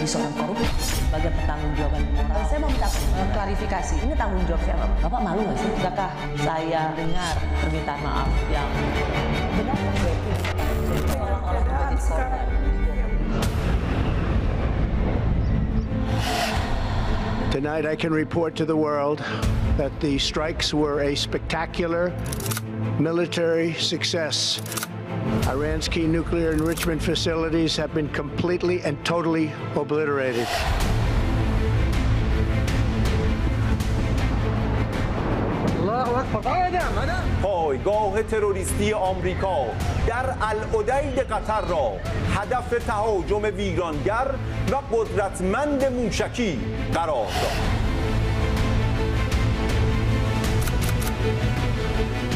seorang koruptor sebagai pertanggungjawaban moral. Saya mau minta klarifikasi, ini tanggung jawab siapa? Bapak malu nggak sih? Sudahkah saya dengar permintaan maaf yang benarkah berarti seolah-olah menjadi korban? Tonight I can report to the world that the strikes were a spectacular military success. Iran's key nuclear enrichment facilities have been completely and totally obliterated. پایگاه تروریستی آمریکا در العدید قطر را هدف تهاجم ویرانگر و قدرتمند موشکی قرار داد.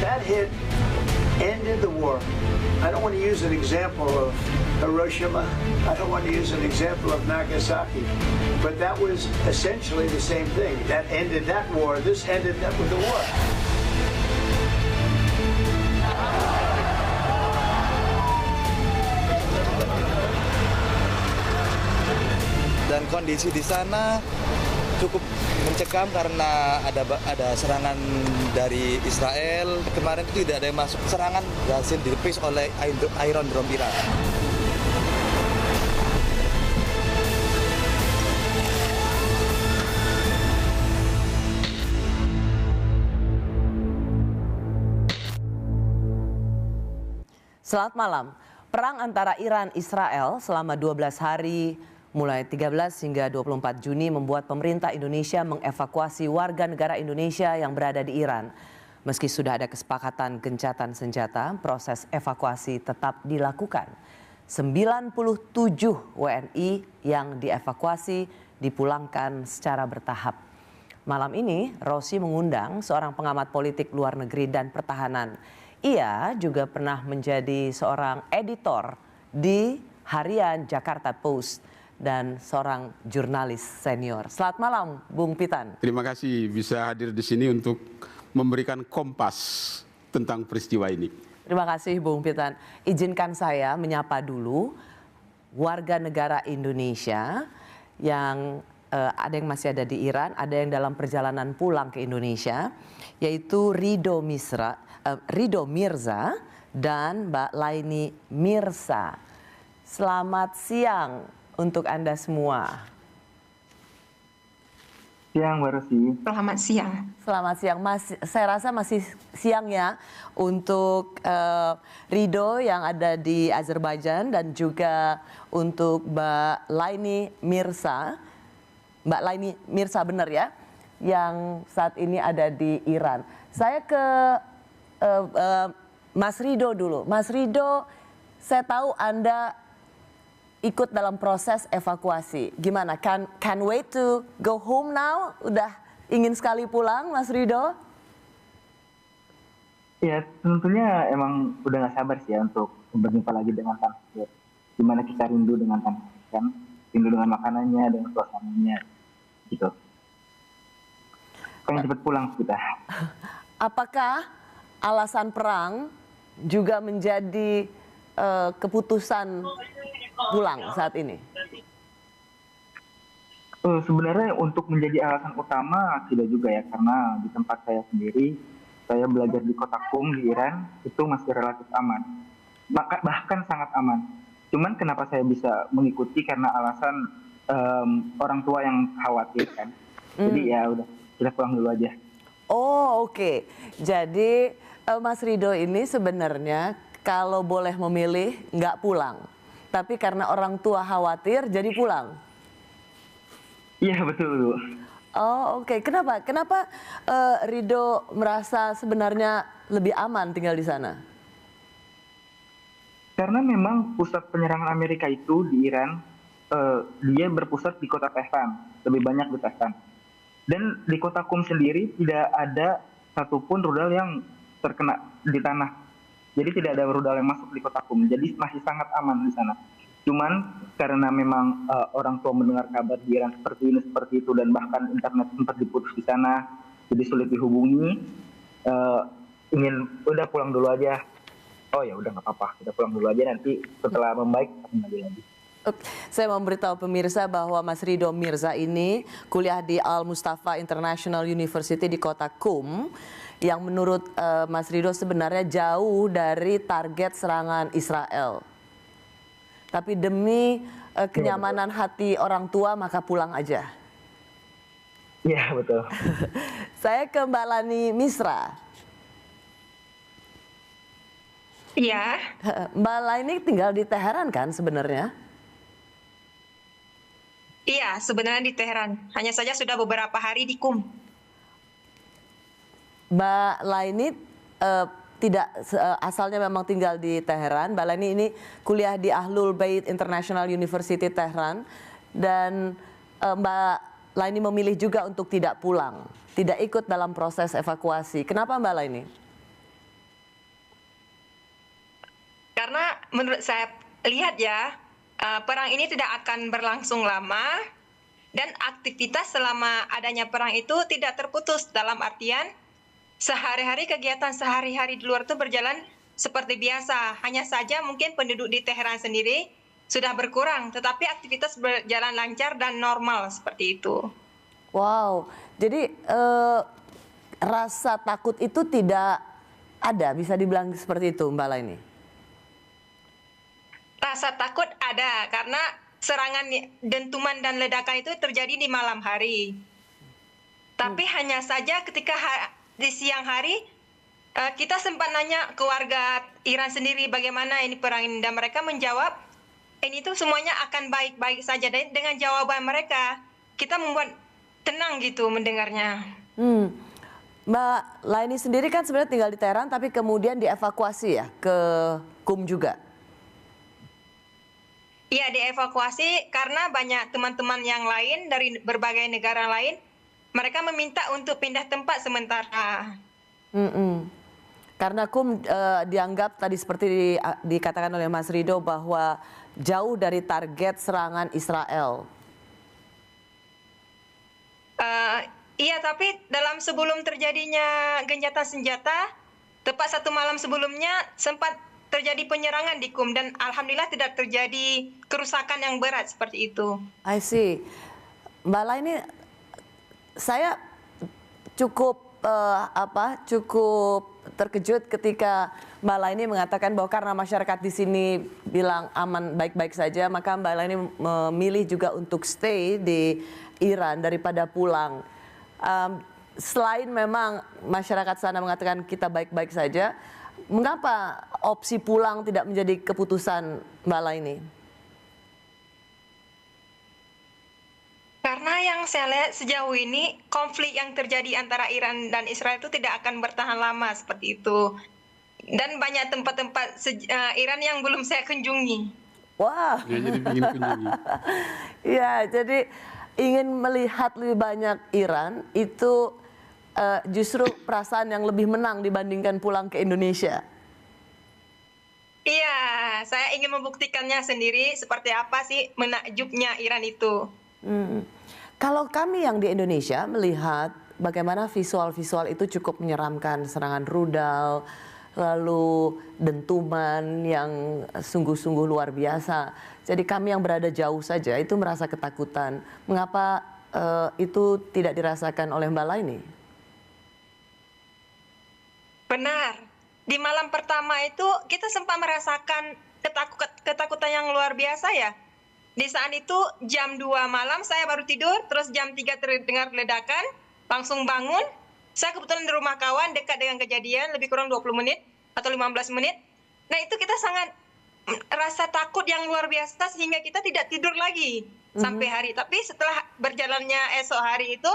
That hit ended the war. I don't want to use an example of Hiroshima. I don't want to use an example of Nagasaki. But that was essentially the same thing. That ended that war. This ended that with the war. Dan kondisi di sana cukup mencekam karena ada serangan dari Israel. Kemarin itu tidak ada yang masuk. Serangan berhasil dilepis oleh Iron Dome Iran. Selamat malam. Perang antara Iran-Israel selama 12 hari mulai 13 hingga 24 Juni membuat pemerintah Indonesia mengevakuasi warga negara Indonesia yang berada di Iran. Meski sudah ada kesepakatan gencatan senjata, proses evakuasi tetap dilakukan. 97 WNI yang dievakuasi dipulangkan secara bertahap. Malam ini, Rosi mengundang seorang pengamat politik luar negeri dan pertahanan. Ia juga pernah menjadi seorang editor di harian Jakarta Post dan seorang jurnalis senior. Selamat malam, Bung Pitan. Terima kasih bisa hadir di sini untuk memberikan kompas tentang peristiwa ini. Terima kasih, Bung Pitan. Izinkan saya menyapa dulu warga negara Indonesia yang ada yang masih ada di Iran, ada yang dalam perjalanan pulang ke Indonesia, yaitu Rido Mirza dan Mbak Laini Mirsa. Selamat siang untuk Anda semua. Siang, Mbak Rosi. Selamat siang. Selamat siang. Saya rasa masih siang ya untuk Rido yang ada di Azerbaijan dan juga untuk Mbak Laini Mirsa. Mbak Laini Mirsa benar ya, yang saat ini ada di Iran. Saya ke Mas Rido dulu. Mas Rido, saya tahu Anda ikut dalam proses evakuasi. Gimana? Can wait to go home now? Udah ingin sekali pulang, Mas Rido? Ya, tentunya emang udah gak sabar sih ya untuk berjumpa lagi dengan tanah air. Gimana kita rindu dengan tanah air, kan? Rindu dengan makanannya, dengan suasananya, gitu. Pengen cepet pulang kita. Apakah alasan perang juga menjadi keputusan pulang saat ini? Sebenarnya untuk menjadi alasan utama tidak juga ya, karena di tempat saya sendiri, saya belajar di kota Qum di Iran, itu masih relatif aman. Bahkan sangat aman. Cuman kenapa saya bisa mengikuti karena alasan orang tua yang khawatir kan. Jadi ya udah, kita pulang dulu aja. Oh oke. Jadi Mas Rido ini sebenarnya kalau boleh memilih nggak pulang. Tapi karena orang tua khawatir jadi pulang. Iya betul. Oh oke. Kenapa Rido merasa sebenarnya lebih aman tinggal di sana? Karena memang pusat penyerangan Amerika itu di Iran, dia berpusat di kota Tehran, lebih banyak di Tehran. Dan di kota Qum sendiri tidak ada satupun rudal yang terkena di tanah. Jadi tidak ada rudal yang masuk di kota Qum. Jadi masih sangat aman di sana. Cuman karena memang orang tua mendengar kabar di Iran seperti ini, seperti itu, dan bahkan internet sempat diputus di sana, jadi sulit dihubungi. Ingin udah pulang dulu aja. Oh ya udah nggak apa-apa, kita pulang dulu aja, nanti setelah membaik kita kembali lagi. Oke, saya memberitahu pemirsa bahwa Mas Ridho Mirza ini kuliah di Al Mustafa International University di kota Qum, yang menurut Mas Ridho sebenarnya jauh dari target serangan Israel. Tapi demi kenyamanan hati orang tua maka pulang aja. Iya, betul. Saya ke Mbak Lani Misra. Iya, Mbak Lani tinggal di Teheran kan sebenarnya? iya, sebenarnya di Teheran. Hanya saja sudah beberapa hari di Qum. Mbak Laini tidak asalnya memang tinggal di Teheran. Mbak Laini ini kuliah di Ahlul Bait International University Teheran, dan Mbak Laini memilih juga untuk tidak pulang, tidak ikut dalam proses evakuasi. Kenapa Mbak Laini? Karena menurut saya lihat ya, perang ini tidak akan berlangsung lama, dan aktivitas selama adanya perang itu tidak terputus, dalam artian sehari-hari kegiatan sehari-hari di luar itu berjalan seperti biasa. Hanya saja mungkin penduduk di Teheran sendiri sudah berkurang, tetapi aktivitas berjalan lancar dan normal seperti itu. Wow, jadi rasa takut itu tidak ada, bisa dibilang seperti itu Mbak Laini? Rasa takut ada karena serangan dentuman dan ledakan itu terjadi di malam hari. Tapi hanya saja ketika di siang hari kita sempat nanya ke warga Iran sendiri bagaimana ini perang ini, dan mereka menjawab ini tuh semuanya akan baik-baik saja. Dan dengan jawaban mereka kita membuat tenang gitu mendengarnya. Mbak Laini sendiri kan sebenarnya tinggal di Teheran tapi kemudian dievakuasi ya ke Qum juga? Iya, dievakuasi karena banyak teman-teman yang lain dari berbagai negara lain, mereka meminta untuk pindah tempat sementara. Karena Qum dianggap tadi seperti dikatakan oleh Mas Ridho bahwa jauh dari target serangan Israel. Iya, tapi dalam sebelum terjadinya gencatan senjata, tepat 1 malam sebelumnya sempat terjadi penyerangan di Qum, dan alhamdulillah tidak terjadi kerusakan yang berat seperti itu. I see. Mbak Laini, saya cukup cukup terkejut ketika Mbak Laini mengatakan bahwa karena masyarakat di sini bilang aman baik-baik saja, maka Mbak Laini memilih juga untuk stay di Iran daripada pulang. Selain memang masyarakat sana mengatakan kita baik-baik saja, mengapa opsi pulang tidak menjadi keputusan Mbak Laini? Karena yang saya lihat sejauh ini konflik yang terjadi antara Iran dan Israel itu tidak akan bertahan lama seperti itu. Dan banyak tempat-tempat Iran yang belum saya kunjungi. Wah. Ya, jadi ingin kunjungi. Ya, jadi ingin melihat lebih banyak Iran itu justru perasaan yang lebih menang dibandingkan pulang ke Indonesia. Iya, saya ingin membuktikannya sendiri seperti apa sih menakjubnya Iran itu. Kalau kami yang di Indonesia melihat bagaimana visual-visual itu cukup menyeramkan, serangan rudal, lalu dentuman yang sungguh-sungguh luar biasa. Jadi kami yang berada jauh saja itu merasa ketakutan. Mengapa itu tidak dirasakan oleh Mbak Laini? Benar. Di malam pertama itu kita sempat merasakan ketakutan yang luar biasa ya. Di saat itu jam 2 malam saya baru tidur, terus jam 3 terdengar ledakan, langsung bangun. Saya kebetulan di rumah kawan dekat dengan kejadian, lebih kurang 20 menit atau 15 menit. Nah itu kita sangat rasa takut yang luar biasa sehingga kita tidak tidur lagi sampai hari. Tapi setelah berjalannya esok hari itu,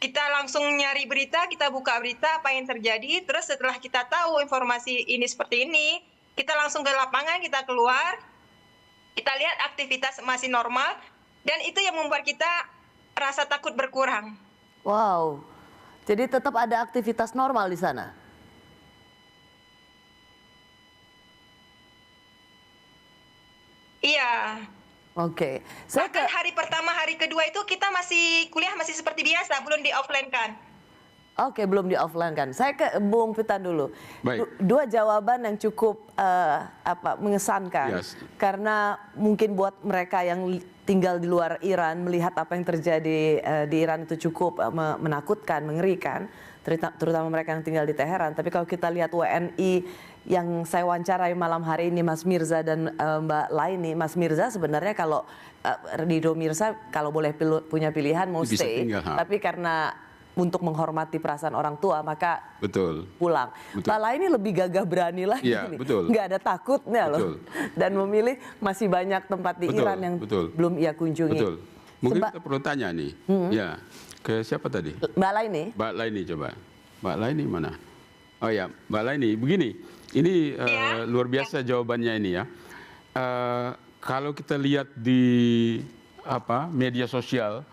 kita langsung nyari berita, kita buka berita apa yang terjadi. Terus setelah kita tahu informasi ini seperti ini, kita langsung ke lapangan, kita keluar, kita lihat aktivitas masih normal, dan itu yang membuat kita rasa takut berkurang. Wow, jadi tetap ada aktivitas normal di sana? Iya. Oke. Bahkan hari pertama, hari kedua itu kita masih kuliah masih seperti biasa, belum di offline kan. Oke, belum di offline kan. Saya ke Bung Pitan dulu. Baik. Dua jawaban yang cukup mengesankan. Yes. Karena mungkin buat mereka yang tinggal di luar Iran melihat apa yang terjadi di Iran itu cukup menakutkan, mengerikan, terutama mereka yang tinggal di Teheran. Tapi kalau kita lihat WNI yang saya wawancarai malam hari ini, Mas Mirza dan Mbak Laini, Mas Mirza sebenarnya kalau Ridho Mirza kalau boleh punya pilihan mau Bisa stay, tinggal, tapi karena untuk menghormati perasaan orang tua maka Betul. pulang. Betul. Mbak Laini lebih gagah berani lagi Iya, nih, betul. nggak ada takutnya loh, Betul. dan memilih masih banyak tempat di Betul, Iran yang betul. belum ia kunjungi. Betul. Mungkin kita perlu tanya nih, ya ke siapa tadi? Mbak Laini, Mbak Laini coba. Mbak Laini mana? Oh ya, Mbak Laini. Begini, ini luar biasa jawabannya ini ya. Kalau kita lihat di media sosial,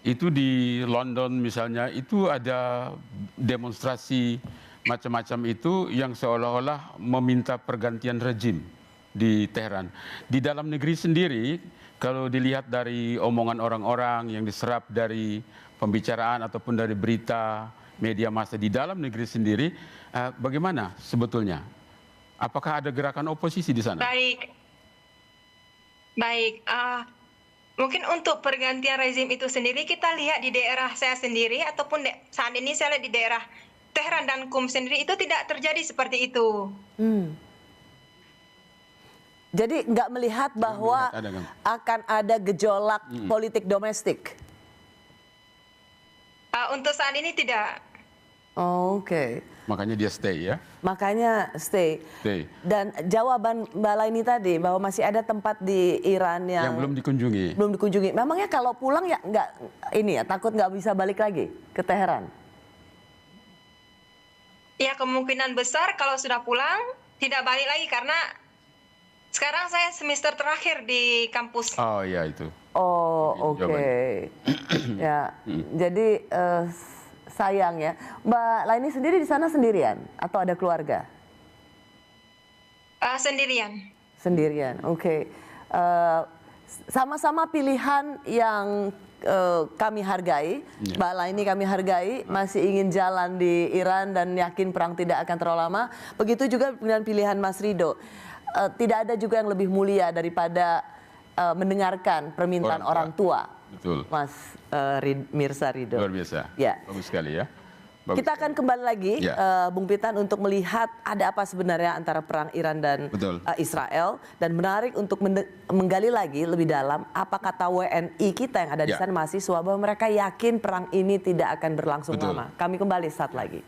itu di London misalnya, itu ada demonstrasi macam-macam itu yang seolah-olah meminta pergantian rezim di Teheran. Di dalam negeri sendiri, kalau dilihat dari omongan orang-orang yang diserap dari pembicaraan ataupun dari berita media massa di dalam negeri sendiri, bagaimana sebetulnya? Apakah ada gerakan oposisi di sana? Baik. Mungkin untuk pergantian rezim itu sendiri kita lihat di daerah saya sendiri ataupun saat ini saya lihat di daerah Teheran dan Qum sendiri itu tidak terjadi seperti itu. jadi nggak melihat bahwa akan ada gejolak politik domestik. Untuk saat ini tidak. Oke. Makanya dia stay ya? Makanya stay. Dan jawaban Mbak Laini tadi bahwa masih ada tempat di Iran yang belum dikunjungi. Belum dikunjungi. Memangnya kalau pulang ya nggak ini ya, takut nggak bisa balik lagi ke Teheran? Ya kemungkinan besar kalau sudah pulang tidak balik lagi karena sekarang saya semester terakhir di kampus. Oh ya itu. Oh oke. Ya, jadi sayang ya. Mbak Laini sendiri di sana sendirian atau ada keluarga? Sendirian. Sendirian, oke. Sama-sama pilihan yang kami hargai, Mbak Laini kami hargai, masih ingin jalan di Iran dan yakin perang tidak akan terlalu lama. Begitu juga dengan pilihan Mas Ridho. Tidak ada juga yang lebih mulia daripada mendengarkan permintaan orang tua. Betul. Mas Mirza Ridho. Luar biasa. Ya. Bagus sekali ya. Kita akan kembali lagi, Bung Pitan, untuk melihat ada apa sebenarnya antara perang Iran dan Israel. Dan menarik untuk menggali lagi lebih dalam apa kata WNI kita yang ada di sana, mahasiswa, bahwa mereka yakin perang ini tidak akan berlangsung lama. Kami kembali saat lagi.